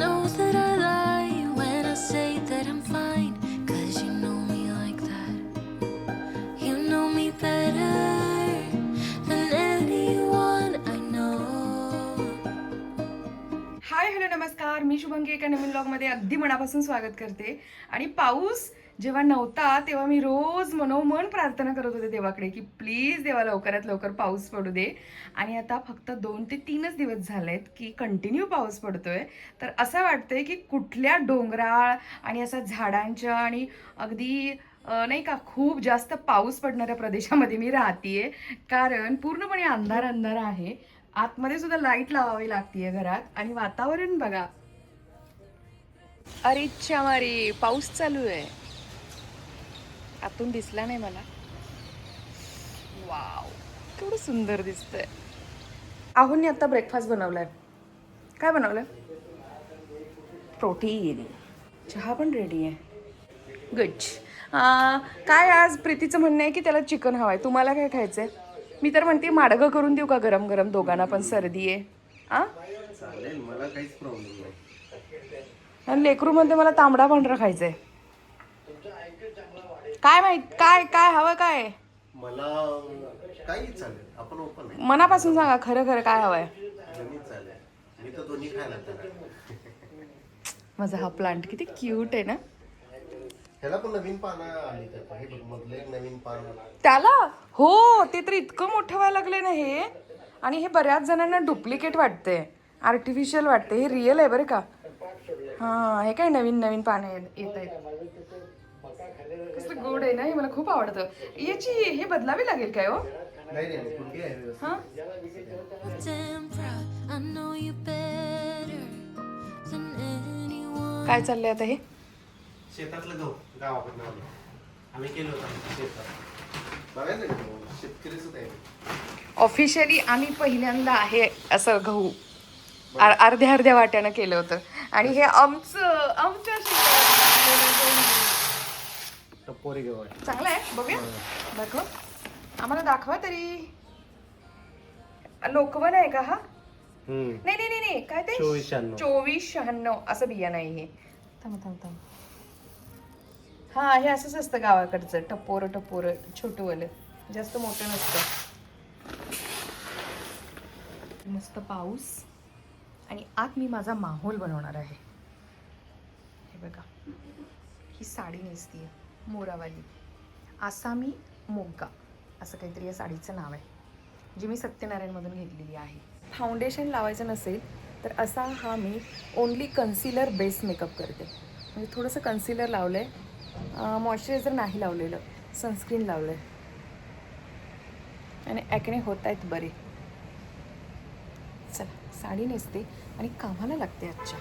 know that I lie when I say that I'm fine, 'cause you know me like that. You know me better than anyone I know. Hi hello नमस्कार, मी शुभंगी एका नवीन ब्लॉगमध्ये अगदी मनापासून स्वागत करते. आणि पाऊस जेव्हा नव्हता तेव्हा मी रोज मनोमन प्रार्थना करत होते देवाकडे की प्लीज देवा लवकरात लवकर पाऊस पडू दे. आणि आता फक्त 2 ते 3च दिवस झालेत की कंटिन्यू पाऊस पडतोय. तर असं वाटतंय की कुठल्या डोंगराळ आणि असा झाडांच्या आणि अगदी नाही का खूप जास्त पाऊस पडणाऱ्या प्रदेशामध्ये मी राहतीये. कारण पूर्णपणे अंधार अंधार आहे. आतमध्ये सुद्धा लाईट लावावी लागतीये घरात. आणि वातावरण बघा, अरे मारी पाऊस चालू आहे. आतून दिसला नाही मला. वाव, केवढं सुंदर दिसतंय. आहोंनी आता ब्रेकफास्ट बनवलाय. काय बनवलंय? प्रोटीन. चहा पण रेडी आहे. गुड. काय आज प्रीतीचं म्हणणं आहे की त्याला चिकन हवंय. तुम्हाला काय खायचंय? मी तर म्हणते माडगं करून देऊ का गरम गरम, दोघांना पण सर्दी आहे. चालेल, मला काहीच प्रॉब्लेम नाही. आणि लेकरूमध्ये मला तांबडा पांढरा खायचंय. काय माहित काय काय हवं काय? मला काही चालेल, आपण ओपन आहे. मनापासून सांगा खरं खरं काय हवंय. दोन्ही चालेल, मी तर दोन्ही खायला तयार आहे. माझा हा प्लांट किती क्यूट आहे ना. ह्याला पण नवीन पानं आली त्यात. हे बघ, मधलं एक नवीन पान. त्याला हो, ते तर इतकं मोठं व्हायला लागले ना हे. आणि हे बऱ्याच जणांना डुप्लिकेट वाटते, आर्टिफिशियल वाटते. हे रिअल आहे बरं का. हा, हे काय नवीन नवीन पानं येत आहेत. कसं गोड आहे ना हे, मला खूप आवडतं. याची हे बदलावी लागेल काय हो? नाही नाही, कुंडी आहे व्यवस्थित. हा, Damn proud, I know you better than anyone. काय चाललंय आता हे? शेतातलं गहू गावाकडनं आलं. आम्ही केलं होतं शेतात. बघायचं का तुम्हाला? शेतकरी सुद्धा आहे. ऑफिशियली आम्ही पहिल्यांदा आहे असं गहू अर्ध्या अर्ध्या वाट्यानं केलं होतं. आणि हे आमच्या टपोरी गहू आहे. चांगलं आहे. बघूया, दाखव आम्हाला, दाखवा तरी. लोकवन आहे का हा? नाही नाही नाही नाही, काय ते 2496 असं बियाणं आहे हे. थांब थांब थांब. हा, हे असंच असतं गावाकडचं, टपोर टपोर छोटंवालं, जास्त मोठं नसतं. मस्त पाऊस. आणि आत मी माझा माहोल बनवणार आहे. हे बघा, ही साडी नेसतीये मोरावाली, आसामी मोग्गा असं काहीतरी या साडीचं नाव आहे, जी मी सत्यनारायणमधून घेतलेली आहे. फाउंडेशन लावायचं नसेल तर असा हा मी ओन्ली कन्सिलर बेस मेकअप करते. म्हणजे थोडंसं कन्सिलर लावलं आहे, मॉइश्चरायझर नाही लावलेलं, सनस्क्रीन लावलं आहे. आणि ॲक्ने होत आहेत बरे. चला, साडी नेसते आणि कामाला लागते आजच्या.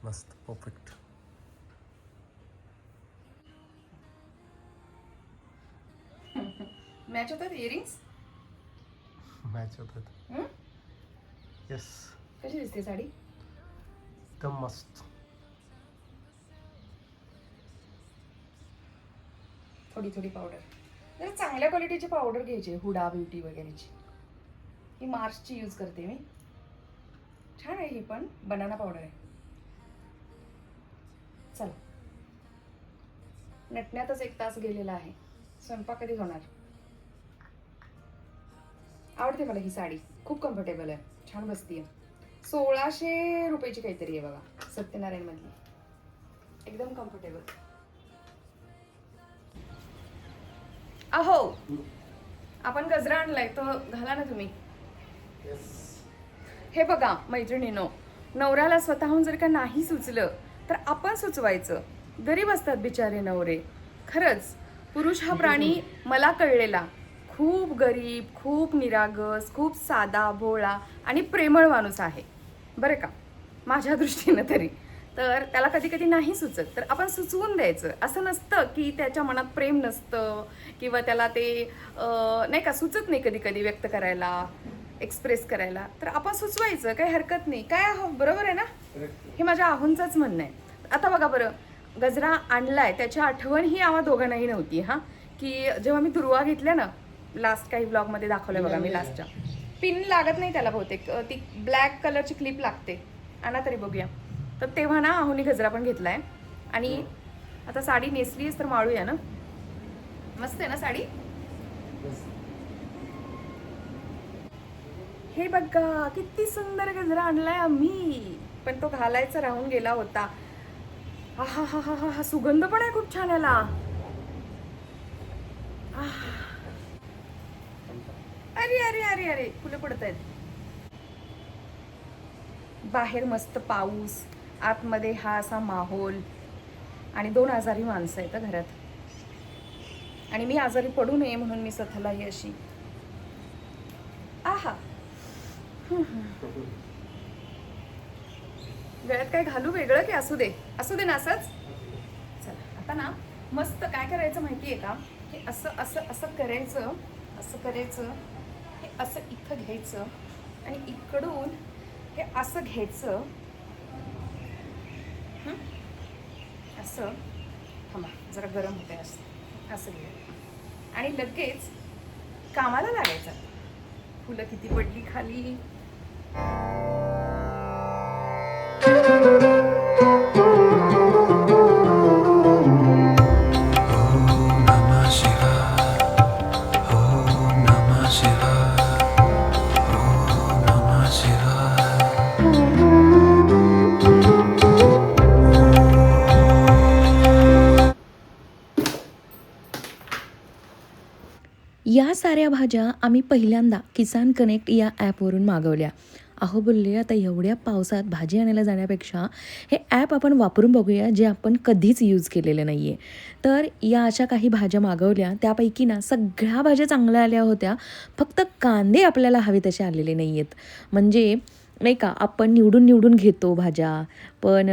मस्त, परफेक्ट. मॅच होतात इयरिंग्स. मॅच होतात. येस, कशी दिसते साडी? एकदम मस्त. थोडी थोडी पावडर, जरा चांगल्या क्वालिटीची पावडर घ्यायची, हुडा ब्युटी वगैरेची. ही मार्सची यूज करते मी. छान आहे ही पण, बनाना पावडर आहे. चला, नटण्यातच 1 तास गेलेला आहे. स्वयंपाक कधी होणार? आवडते मला ही साडी, खूप कम्फर्टेबल आहे, छान बसतीये. 1600 रुपयाची काहीतरी आहे बघा, सत्यनारायण मधली. एकदम कम्फर्टेबल. अहो, आपण गजरा आणलाय तो घाला ना तुम्ही. हे बघा मैत्रिणीनो, नवऱ्याला स्वतःहून जर का नाही सुचलं तर आपण सुचवायचं. गरीब असतात बिचारे नवरे. खरंच पुरुष हा प्राणी मला कळलेला खूप गरीब, खूप निरागस, खूप साधा भोळा आणि प्रेमळ माणूस आहे बरं का, माझ्या दृष्टीनं तरी. तर त्याला कधी कधी नाही सुचत तर आपण सुचवून द्यायचं. असं नसतं की त्याच्या मनात प्रेम नसतं किंवा त्याला ते नाही का सुचत नाही कधी कधी व्यक्त करायला, एक्सप्रेस करायला. तर आपण सुचवायचं, काही हरकत नाही. काय बरोबर आहे ना? हे माझ्या आहोंचंच म्हणणं आहे. आता बघा बरं, गजरा आणलाय त्याची आठवण ही आम्हा दोघांनाही नव्हती. हा, की जेव्हा मी दुर्वा घेतल्या ना, लास्ट काही ब्लॉगमध्ये दाखवलंय बघा मी लास्टच्या. पिन लागत नाही त्याला बहुतेक, ती ब्लॅक कलरची क्लिप लागते. आणा तरी बघूया. तर तेव्हा ना आहुनी गजरा पण घेतलाय आणि आता साडी नेसलीस तर माळूया ना. मस्त आहे ना साडी. हे बघा किती सुंदर गजरा आणलाय आम्ही, पण तो घालायचा राहून गेला होता. हा हा हा हा हा, सुगंध पण आहे खूप छान याला. अरे अरे अरे अरे फुलं पडत आहेत. बाहेर मस्त पाऊस, आतमध्ये हा असा माहोल आणि 2 आजारी माणसं आहेत घरात. आणि मी आजारी पडू नये म्हणून मी स्वतःला ही अशी आहा गळ्यात काय घालू वेगळं की असू दे, असू दे ना असंच. चला आता ना मस्त काय करायचं माहितीये का, हे असं असं असं करायचं, असं करायचं, हे असं इथं घ्यायचं आणि इकडून हे असं घ्यायचं. असं थांबा जरा गरम होते, असं असं घ्या आणि लगेच कामाला लागायचं. फुलं किती पडली खाली. या साऱ्या भाज्या आम्ही पहिल्यांदा किसान कनेक्ट या ॲपवरून मागवल्या. अहो बोलले आता एवढ्या पावसात भाजी आणायला जाण्यापेक्षा हे ॲप आपण वापरून बघूया, जे आपण कधीच यूज केलेलं नाही आहे. तर या अशा काही भाज्या मागवल्या, त्यापैकी ना सगळ्या भाज्या चांगल्या आल्या होत्या. फक्त कांदे आपल्याला हवे तसे आलेले नाही आहेत. म्हणजे नाही का, आपण निवडून घेतो भाज्या, पण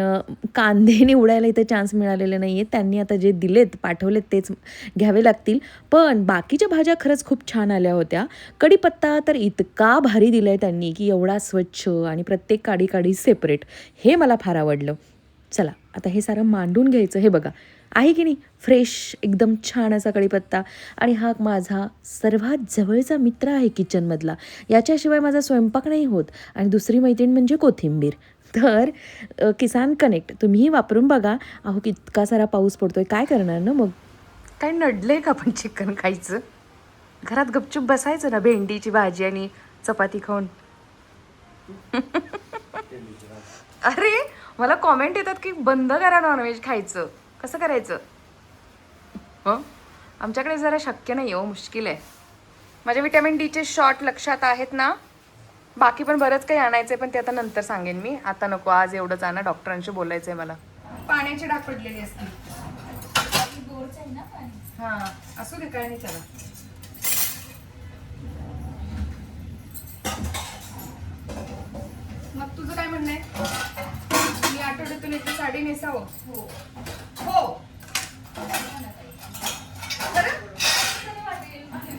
कांदे निवडायला इथे चान्स मिळालेले नाही आहेत. त्यांनी आता जे दिलेत पाठवलेत तेच घ्यावे लागतील. पण बाकीच्या भाज्या खरंच खूप छान आल्या होत्या. कढीपत्ता तर इतका भारी दिला आहे त्यांनी की एवढा स्वच्छ आणि प्रत्येक काडी सेपरेट. हे मला फार आवडलं. चला आता हे सारं मांडून घ्यायचं. हे बघा आहे की नाही फ्रेश एकदम छान असा कढीपत्ता. आणि हा माझा सर्वात जवळचा मित्र आहे किचनमधला, याच्याशिवाय माझा स्वयंपाक नाही होत. आणि दुसरी मैत्रीण म्हणजे कोथिंबीर. तर किसान कनेक्ट तुम्हीही वापरून बघा. अहो इतका सारा पाऊस पडतोय, काय करणार ना मग. काय नडलंय का आपण चिकन खायचं, घरात गपचूप बसायचं ना भेंडीची भाजी आणि चपाती खाऊन. अरे मला कॉमेंट येतात की बंद करा नॉनव्हेज खायचं, कसं करायचं. हं आमच्याकडे जरा शक्य नाही हो, मुश्किल आहे. माझे विटॅमिन डीचे शॉट लक्षात आहेत ना. बाकी पण बरंच काही आणायचं आहे, पण ते आता नंतर सांगेन मी. आता नको, आज एवढंच आणा, डॉक्टरांशी बोलायचं आहे मला. पाण्याची डाग पडलेली असते. हां असू दे, काय नाही. चला मग तुझं काय म्हणणं आहे, मी आठवड्यातून एक साडी नेसावं. हो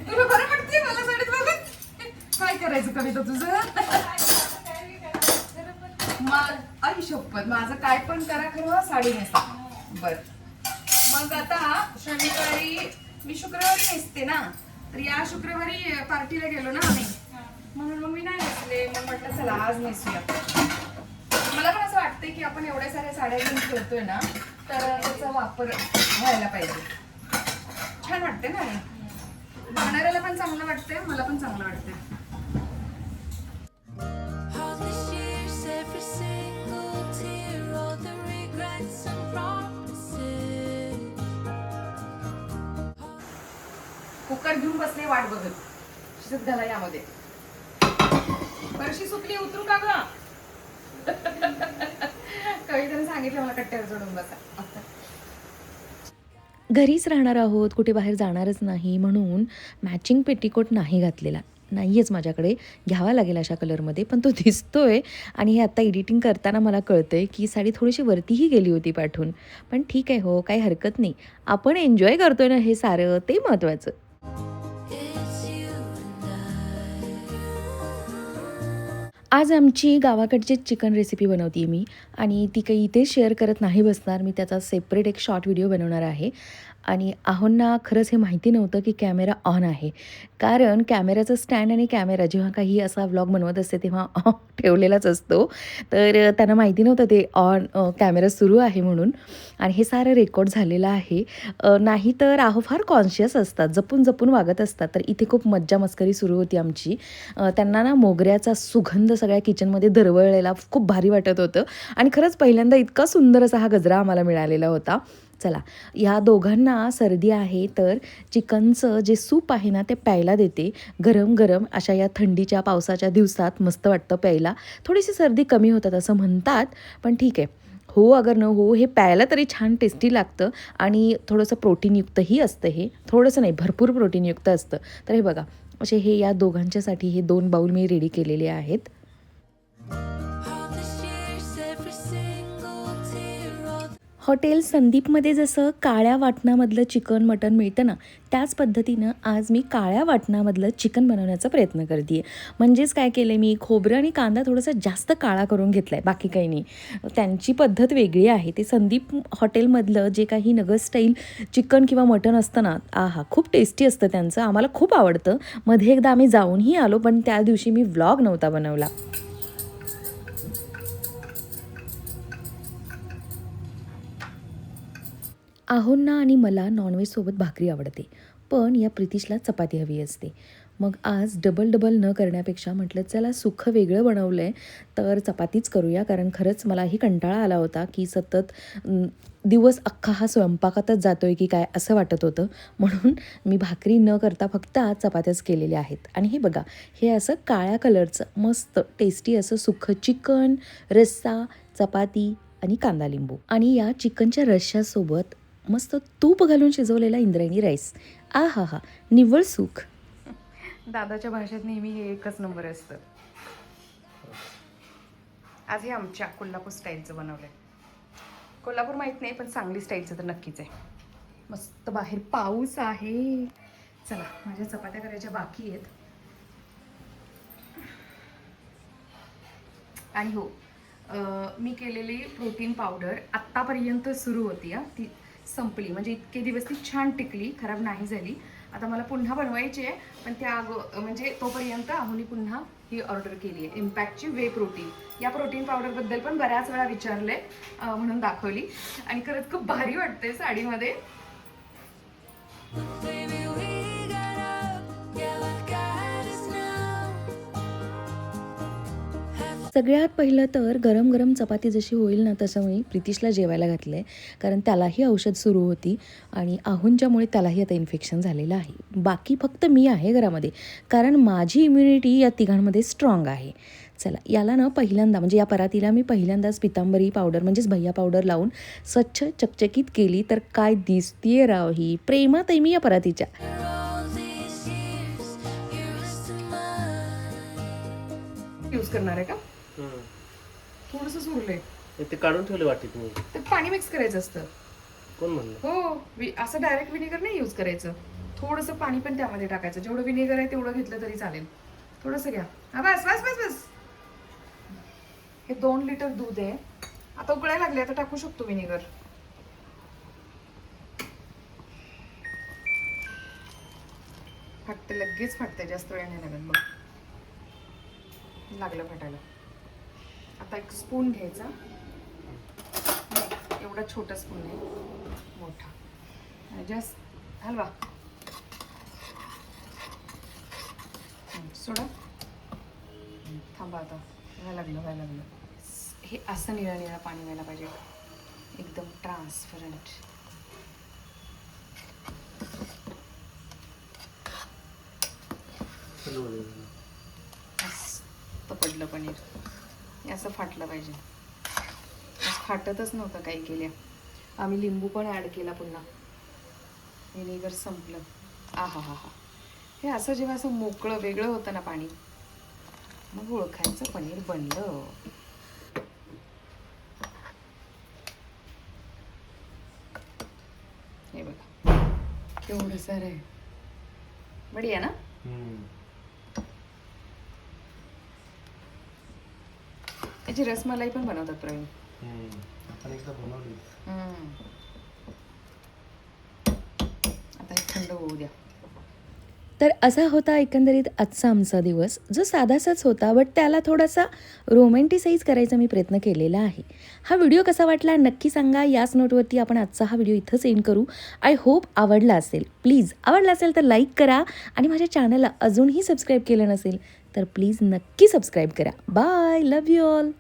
तुला बरं वाटते मला साडीत बघून. काय करायचं कविता तुझं. आई शपथ, माझं काय पण करा खरं साडी नेसा. बर मग आता शनिवारी मी शुक्रवारी नेसते ना, तर या शुक्रवारी पार्टीला गेलो ना आम्ही, म्हणून मग मी नाही नेसले. मग म्हटलं चला आज नेसूया. मला पण असं वाटतंय की आपण एवढ्या साऱ्या साड्या घेऊन ठेवतोय ना, तर त्याचा वापर व्हायला पाहिजे. छान वाटते ना, बघणाऱ्याला पण चांगलं वाटतंय, मला पण चांगलं वाटतंय. All these years, every single tear, all the regrets and promises. Cooker घेऊन बसले वाट बघत, शिजत घाला यामध्ये. फरशी सुकली, उतरू का ग. कविताने सांगितलं मला कट्ट्यावर जोडून बसा. घरीच राहणार आहोत, कुठे बाहेर जाणारच नाही, म्हणून मॅचिंग पेटीकोट नाही घातलेला. नाही आहेच माझ्याकडे, घ्यावा लागेल अशा कलरमध्ये. पण तो दिसतोय आणि हे आत्ता एडिटिंग करताना मला कळतंय की साडी थोडीशी वरतीही गेली होती पाठवून. पण ठीक आहे हो, काही हरकत नाही. आपण एन्जॉय करतोय ना हे सारं, ते महत्त्वाचं. It's you and I. आज आमची गावाकडची चिकन रेसिपी बनवते मी, आणि ती काही इथे शेअर करत नाही बसणार. मी त्याचा सेपरेट एक शॉर्ट व्हिडिओ बनवणार आहे. आणि आहोंना खरंच हे माहिती नव्हतं की कॅमेरा ऑन आहे. कारण कॅमेऱ्याचं स्टँड आणि कॅमेरा जेव्हा काही असा व्लॉग बनवत असते तेव्हा ठेवलेलाच असतो. तर त्यांना माहिती नव्हतं ते कॅमेरा सुरू आहे म्हणून. आणि हे सारं रेकॉर्ड झालेलं आहे. नाहीतर आहो फार कॉन्शियस असतात, जपून जपून वागत असतात. तर इथे खूप मज्जा मस्करी सुरू होती आमची. त्यांना ना मोगऱ्याचा सुगंध सगळ्या किचनमध्ये दरवळलेला खूप भारी वाटत होतं. आणि खरंच पहिल्यांदा इतका सुंदर असा हा गजरा आम्हाला मिळालेला होता. चला, ह्या दोघांना सर्दी आहे तर चिकनचं जे सूप आहे ना ते प्यायला देते. गरम गरम अशा या थंडीच्या पावसाच्या दिवसात मस्त वाटतं प्यायला. थोडीशी सर्दी कमी होतात असं म्हणतात, पण ठीक आहे. हो अगर न हो, हे प्यायला तरी छान टेस्टी लागतं आणि थोडंसं प्रोटीनयुक्तही असतं हे. थोडंसं नाही, भरपूर प्रोटीनयुक्त असतं. तर हे बघा, असे हे या दोघांच्यासाठी हे 2 बाउल मी रेडी केलेले आहेत. All this years, every single tear, all hotel संदीपमध्ये जसं काळ्या वाटणामधलं चिकन मटण मिळतं ना, त्याच पद्धतीनं आज मी काळ्या वाटणामधलं चिकन बनवण्याचा प्रयत्न करते आहे. म्हणजेच काय केलं आहे, मी खोबरं आणि कांदा थोडासा जास्त काळा करून घेतला आहे, बाकी काही नाही. त्यांची पद्धत वेगळी आहे. ते संदीप हॉटेलमधलं जे काही नगर स्टाईल चिकन किंवा मटण असतं ना, आहा खूप टेस्टी असतं त्यांचं, आम्हाला खूप आवडतं. मध्ये एकदा आम्ही जाऊनही आलो, पण त्या दिवशी मी व्लॉग नव्हता बनवला. आहोंना आणि मला नॉनव्हेजसोबत भाकरी आवडते, पण या प्रितिशला चपाती हवी असते. मग आज डबल डबल न करण्यापेक्षा म्हटलं चला सुखं वेगळं बनवलं आहे तर चपातीच करूया. कारण खरंच मलाही कंटाळा आला होता की सतत दिवस अख्खा हा स्वयंपाकातच जातो आहे की काय असं वाटत होतं. म्हणून मी भाकरी न करता फक्त आज चपात्याच केलेल्या आहेत. आणि हे बघा, हे असं काळ्या कलरचं मस्त टेस्टी असं सुखं चिकन, रस्सा, चपाती आणि कांदा लिंबू. आणि या चिकनच्या रश्श्यासोबत मस्त तूप घालून शिजवलेला इंद्रायणी राईस. आ हा हा, निव्वळ सुख. दादाच्या भाषेत नेहमी हे एकच नंबर असतं. आज हे आमच्या कोल्हापूर स्टाईलचं बनवलं आहे. कोल्हापूर माहीत नाही, पण सांगली स्टाईलचं तर नक्कीच आहे. मस्त बाहेर पाऊस आहे. चला, माझ्या चपात्या करायच्या बाकी आहेत. आणि हो, मी केलेली प्रोटीन पावडर आत्तापर्यंत सुरू होती. ती संपली, म्हणजे इतके दिवस ती छान टिकली, खराब नाही झाली. आता मला पुन्हा बनवायची आहे, पण त्या म्हणजे तोपर्यंत आहोनी पुन्हा ही ऑर्डर केली आहे इम्पॅक्टची वे प्रोटीन. या प्रोटीन पावडरबद्दल पण बऱ्याच वेळा विचारले, म्हणून दाखवली. आणि खरंच खूप भारी वाटते साडीमध्ये. baby, we got up, yeah, what got us now? सगळ्यात पहिलं तर गरम गरम चपाती जशी होईल ना तसं मी प्रितिशला जेवायला घातलं आहे. कारण त्यालाही औषध सुरू होती आणि आहोंच्यामुळे त्यालाही आता इन्फेक्शन झालेलं आहे. बाकी फक्त मी आहे घरामध्ये, कारण माझी इम्युनिटी या तिघांमध्ये स्ट्रॉंग आहे. चला, याला ना पहिल्यांदा म्हणजे या परातीला मी पहिल्यांदाच पितांबरी पावडर म्हणजेच भैया पावडर लावून स्वच्छ चकचकीत केली. तर काय दिसतीये राव ही, प्रेमात आहे मी या परातीच्या. All these years, you're wasting mine. Use करणार आहे का? थोडंसंच उरलंय. ते काढून ठेवले वाटते तुम्ही. तर पाणी मिक्स करायचं असतं. कोण म्हणलं? हो, असं डायरेक्ट विनेगर नाही यूज करायचं. थोडंसं पाणी पण त्यामध्ये टाकायचं. जेवढं विनेगर आहे तेवढं घेतलं तरी चालेल. थोडंसं घ्या. हा, बस बस बस बस. हे 2 लिटर दूध आहे. आता उकळायला लागले, आता टाकू शकतो विनेगर. फाटते, लगेच फाटते, जास्त वेळ नाही लागत. बघ, लागलं फाटायला. आता एक स्पून घ्यायचा. नाही, एवढा छोटा स्पून आहे, मोठा. आणि जास्त हलवा. सोडा. थांबा, आता व्हायला लागलं. हे असं निळा निळा पाणी व्हायला पाहिजे, एकदम ट्रान्सपरंट. मस्त पडलं पनीर. हे असं फाटलं पाहिजे. फाटतच नव्हतं काही केल्या. आम्ही लिंबू पण ॲड केला पुन्हा. विनेगर संपलं. आ हा हा हा. हे असं जेव्हा असं मोकळं वेगळं होतं ना पाणी, मग ओळखायचं पनीर बनलं. हे बघा केवढं सारं आहे. बढिया ना? याची रसमलाई पण बनवतात प्रवीण. आपण एकदा बनवली. थंड होऊ द्या. तर असा होता एकंदरीत आजचा आमचा दिवस, जो साधासाच होता, बट त्याला थोडासा रोमॅन्टिसाईज करायचा मी प्रयत्न केलेला आहे. हा व्हिडिओ कसा वाटला नक्की सांगा. याच नोटवरती आपण आजचा हा व्हिडिओ इथंच एंड करू. आय होप आवडला असेल. प्लीज आवडला असेल तर लाईक करा आणि माझ्या चॅनलला अजूनही सबस्क्राईब केलं नसेल तर प्लीज नक्की सबस्क्राईब करा. Bye, love you all.